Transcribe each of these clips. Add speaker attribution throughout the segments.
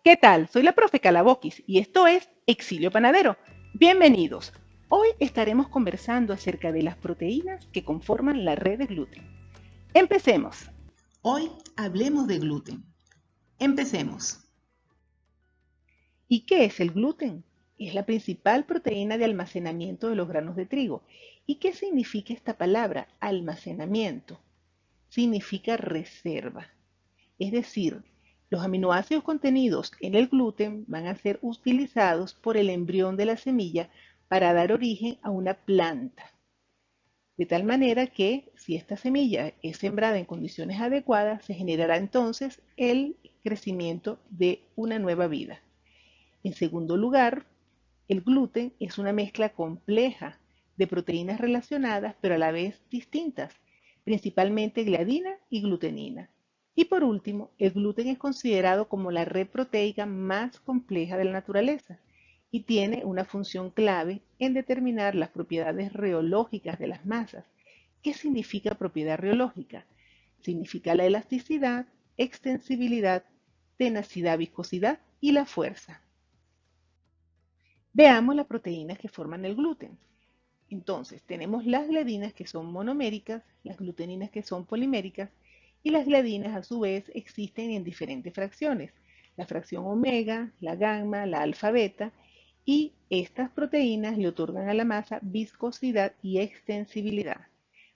Speaker 1: ¿Qué tal? Soy la profe Calaboquis y esto es Exilio Panadero. Bienvenidos. Hoy estaremos conversando acerca de las proteínas que conforman la red de gluten. Empecemos.
Speaker 2: Hoy hablemos de gluten. Empecemos.
Speaker 1: ¿Y qué es el gluten? Es la principal proteína de almacenamiento de los granos de trigo. ¿Y qué significa esta palabra, almacenamiento? Significa reserva. Es decir, los aminoácidos contenidos en el gluten van a ser utilizados por el embrión de la semilla para dar origen a una planta. De tal manera que si esta semilla es sembrada en condiciones adecuadas, se generará entonces el crecimiento de una nueva vida. En segundo lugar, el gluten es una mezcla compleja de proteínas relacionadas pero a la vez distintas, principalmente gliadina y glutenina. Y por último, el gluten es considerado como la red proteica más compleja de la naturaleza y tiene una función clave en determinar las propiedades reológicas de las masas. ¿Qué significa propiedad reológica? Significa la elasticidad, extensibilidad, tenacidad, viscosidad y la fuerza. Veamos las proteínas que forman el gluten. Entonces, tenemos las gliadinas que son monoméricas, las gluteninas que son poliméricas, y las gliadinas a su vez existen en diferentes fracciones. La fracción omega, la gamma, la alfa beta, y estas proteínas le otorgan a la masa viscosidad y extensibilidad.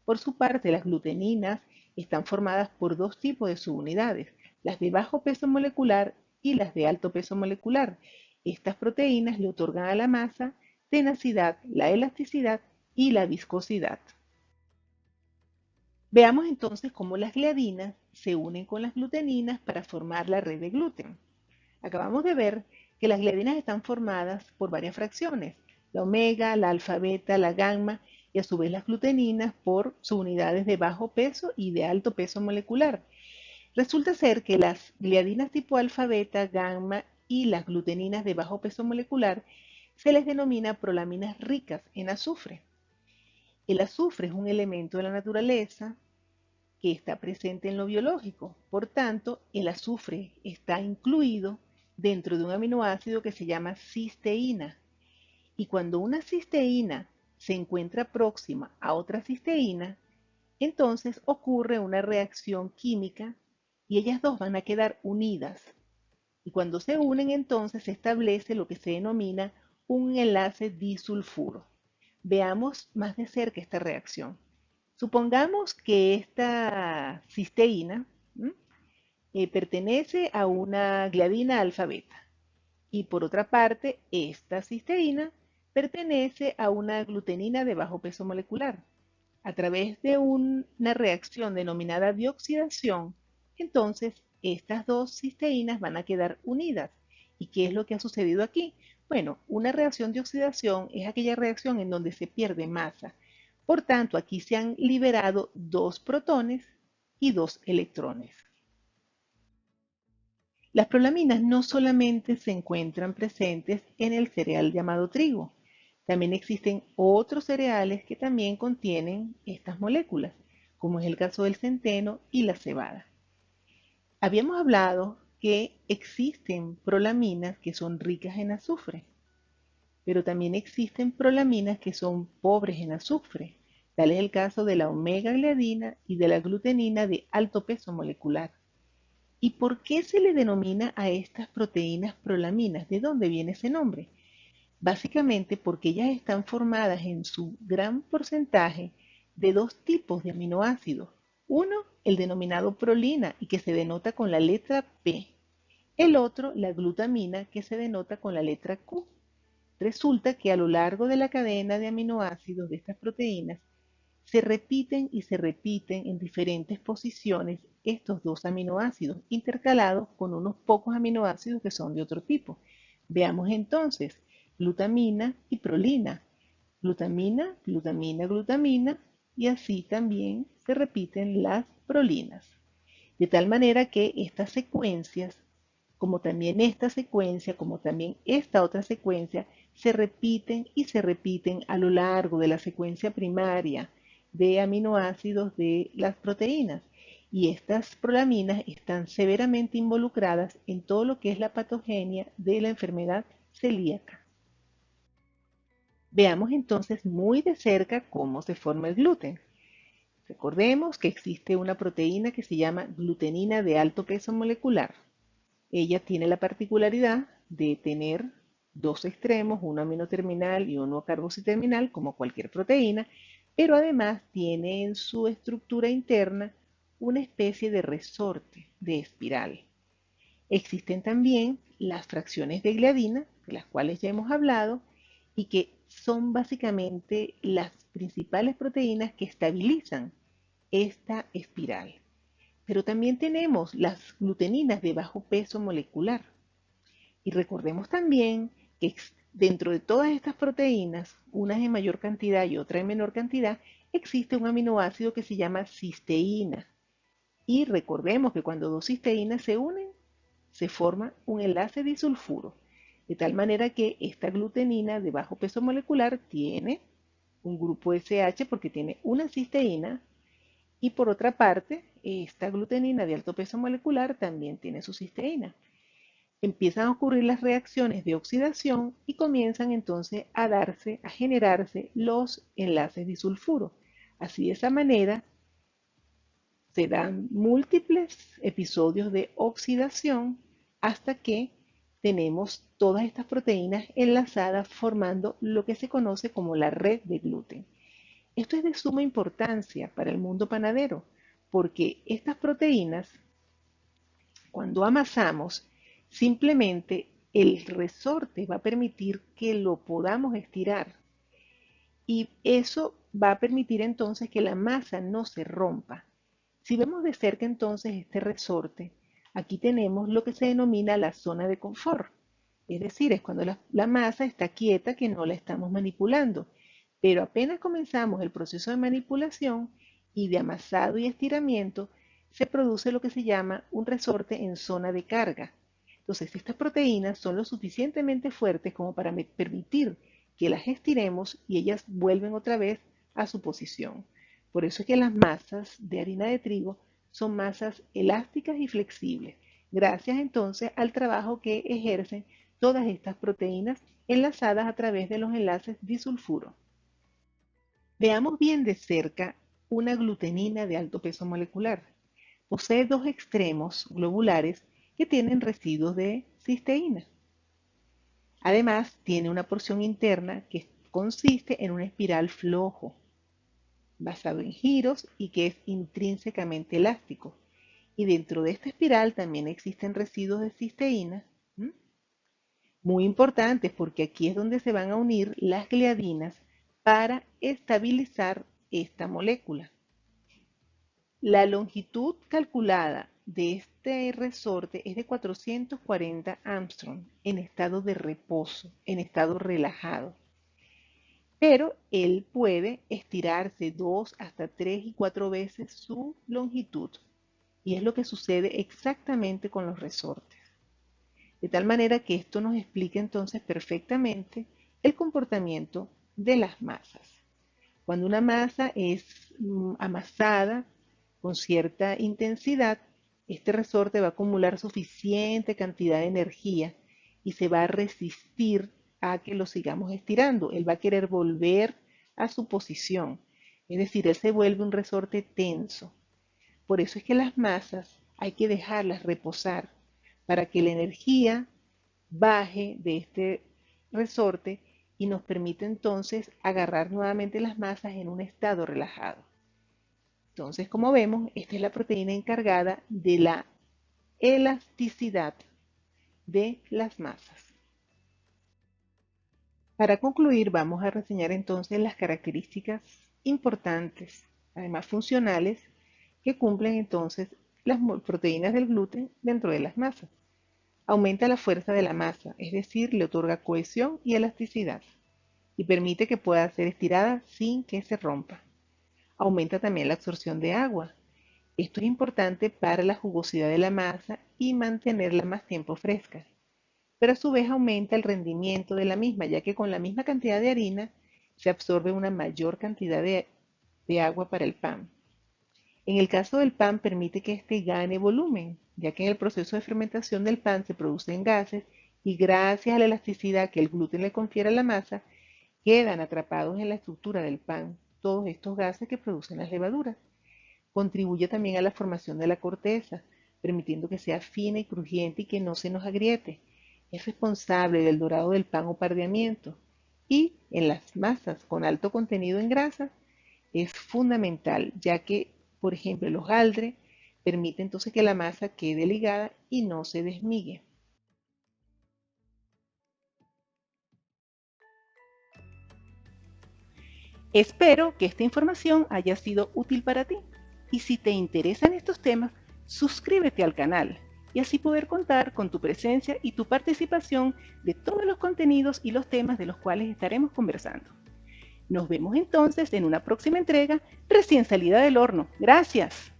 Speaker 1: Por su parte, las gluteninas están formadas por dos tipos de subunidades, las de bajo peso molecular y las de alto peso molecular. Estas proteínas le otorgan a la masa tenacidad, la elasticidad y la viscosidad. Veamos entonces cómo las gliadinas se unen con las gluteninas para formar la red de gluten. Acabamos de ver que las gliadinas están formadas por varias fracciones, la omega, la alfa beta, la gamma y a su vez las gluteninas por subunidades de bajo peso y de alto peso molecular. Resulta ser que las gliadinas tipo alfa beta, gamma y las gluteninas de bajo peso molecular se les denomina prolaminas ricas en azufre. El azufre es un elemento de la naturaleza que está presente en lo biológico. Por tanto, el azufre está incluido dentro de un aminoácido que se llama cisteína. Y cuando una cisteína se encuentra próxima a otra cisteína, entonces ocurre una reacción química y ellas dos van a quedar unidas. Y cuando se unen, entonces se establece lo que se denomina un enlace disulfuro. Veamos más de cerca esta reacción. Supongamos que esta cisteína pertenece a una gliadina alfa beta y por otra parte esta cisteína pertenece a una glutenina de bajo peso molecular. A través de una reacción denominada dioxidación, entonces estas dos cisteínas van a quedar unidas. ¿Y qué es lo que ha sucedido aquí? Bueno, una reacción de oxidación es aquella reacción en donde se pierde masa. Por tanto, aquí se han liberado dos protones y dos electrones. Las prolaminas no solamente se encuentran presentes en el cereal llamado trigo, también existen otros cereales que también contienen estas moléculas, como es el caso del centeno y la cebada. Habíamos hablado que existen prolaminas que son ricas en azufre, pero también existen prolaminas que son pobres en azufre. Tal es el caso de la omega gliadina y de la glutenina de alto peso molecular. ¿Y por qué se le denomina a estas proteínas prolaminas? ¿De dónde viene ese nombre? Básicamente porque ellas están formadas en su gran porcentaje de dos tipos de aminoácidos. Uno, el denominado prolina y que se denota con la letra P. El otro, la glutamina, que se denota con la letra Q. Resulta que a lo largo de la cadena de aminoácidos de estas proteínas se repiten y se repiten en diferentes posiciones estos dos aminoácidos intercalados con unos pocos aminoácidos que son de otro tipo. Veamos entonces glutamina y prolina. Glutamina, glutamina, glutamina y así también se repiten las prolinas. De tal manera que estas secuencias, como también esta secuencia, como también esta otra secuencia, se repiten y se repiten a lo largo de la secuencia primaria de aminoácidos de las proteínas. y estas prolaminas están severamente involucradas en todo lo que es la patogenia de la enfermedad celíaca. Veamos entonces muy de cerca cómo se forma el gluten. Recordemos que existe una proteína que se llama glutenina de alto peso molecular. Ella tiene la particularidad de tener dos extremos, uno aminoterminal y uno carbociterminal, como cualquier proteína, pero además tiene en su estructura interna una especie de resorte de espiral. Existen también las fracciones de gliadina, de las cuales ya hemos hablado, y que son básicamente las principales proteínas que estabilizan esta espiral. Pero también tenemos las gluteninas de bajo peso molecular. Y recordemos también que dentro de todas estas proteínas, unas en mayor cantidad y otras en menor cantidad, existe un aminoácido que se llama cisteína. Y recordemos que cuando dos cisteínas se unen, se forma un enlace disulfuro. De tal manera que esta glutenina de bajo peso molecular tiene un grupo SH porque tiene una cisteína, y por otra parte, esta glutenina de alto peso molecular también tiene su cisteína. Empiezan a ocurrir las reacciones de oxidación y comienzan entonces a generarse los enlaces disulfuro. Así de esa manera se dan múltiples episodios de oxidación hasta que tenemos todas estas proteínas enlazadas formando lo que se conoce como la red de gluten. Esto es de suma importancia para el mundo panadero porque estas proteínas, cuando amasamos, simplemente el resorte va a permitir que lo podamos estirar y eso va a permitir entonces que la masa no se rompa. Si vemos de cerca entonces este resorte, aquí tenemos lo que se denomina la zona de confort. Es decir, es cuando la masa está quieta que no la estamos manipulando. Pero apenas comenzamos el proceso de manipulación y de amasado y estiramiento, se produce lo que se llama un resorte en zona de carga. Entonces, estas proteínas son lo suficientemente fuertes como para permitir que las estiremos y ellas vuelven otra vez a su posición. Por eso es que las masas de harina de trigo son masas elásticas y flexibles, gracias entonces al trabajo que ejercen todas estas proteínas enlazadas a través de los enlaces disulfuro. Veamos bien de cerca una glutenina de alto peso molecular. Posee dos extremos globulares que tienen residuos de cisteína. Además, tiene una porción interna que consiste en una espiral flojo, basado en giros y que es intrínsecamente elástico. Y dentro de esta espiral también existen residuos de cisteína, muy importantes porque aquí es donde se van a unir las gliadinas para estabilizar esta molécula. La longitud calculada de este resorte es de 440 Armstrong en estado de reposo, en estado relajado. Pero él puede estirarse 2 hasta 3 y 4 veces su longitud. Y es lo que sucede exactamente con los resortes. De tal manera que esto nos explica entonces perfectamente el comportamiento de las masas. Cuando una masa es amasada con cierta intensidad, este resorte va a acumular suficiente cantidad de energía y se va a resistir a que lo sigamos estirando. Él va a querer volver a su posición. Es decir, él se vuelve un resorte tenso. Por eso es que las masas hay que dejarlas reposar para que la energía baje de este resorte y nos permite entonces agarrar nuevamente las masas en un estado relajado. Entonces, como vemos, esta es la proteína encargada de la elasticidad de las masas. Para concluir, vamos a reseñar entonces las características importantes, además funcionales, que cumplen entonces las proteínas del gluten dentro de las masas. Aumenta la fuerza de la masa, es decir, le otorga cohesión y elasticidad y permite que pueda ser estirada sin que se rompa. Aumenta también la absorción de agua. Esto es importante para la jugosidad de la masa y mantenerla más tiempo fresca. Pero a su vez aumenta el rendimiento de la misma, ya que con la misma cantidad de harina se absorbe una mayor cantidad de agua para el pan. En el caso del pan, permite que éste gane volumen, ya que en el proceso de fermentación del pan se producen gases y gracias a la elasticidad que el gluten le confiere a la masa, quedan atrapados en la estructura del pan todos estos gases que producen las levaduras. Contribuye también a la formación de la corteza, permitiendo que sea fina y crujiente y que no se nos agriete. Es responsable del dorado del pan o pardeamiento. Y en las masas con alto contenido en grasa es fundamental, ya que, por ejemplo, el hojaldre permite entonces que la masa quede ligada y no se desmigue. Espero que esta información haya sido útil para ti y si te interesan estos temas, suscríbete al canal y así poder contar con tu presencia y tu participación de todos los contenidos y los temas de los cuales estaremos conversando. Nos vemos entonces en una próxima entrega recién salida del horno. Gracias.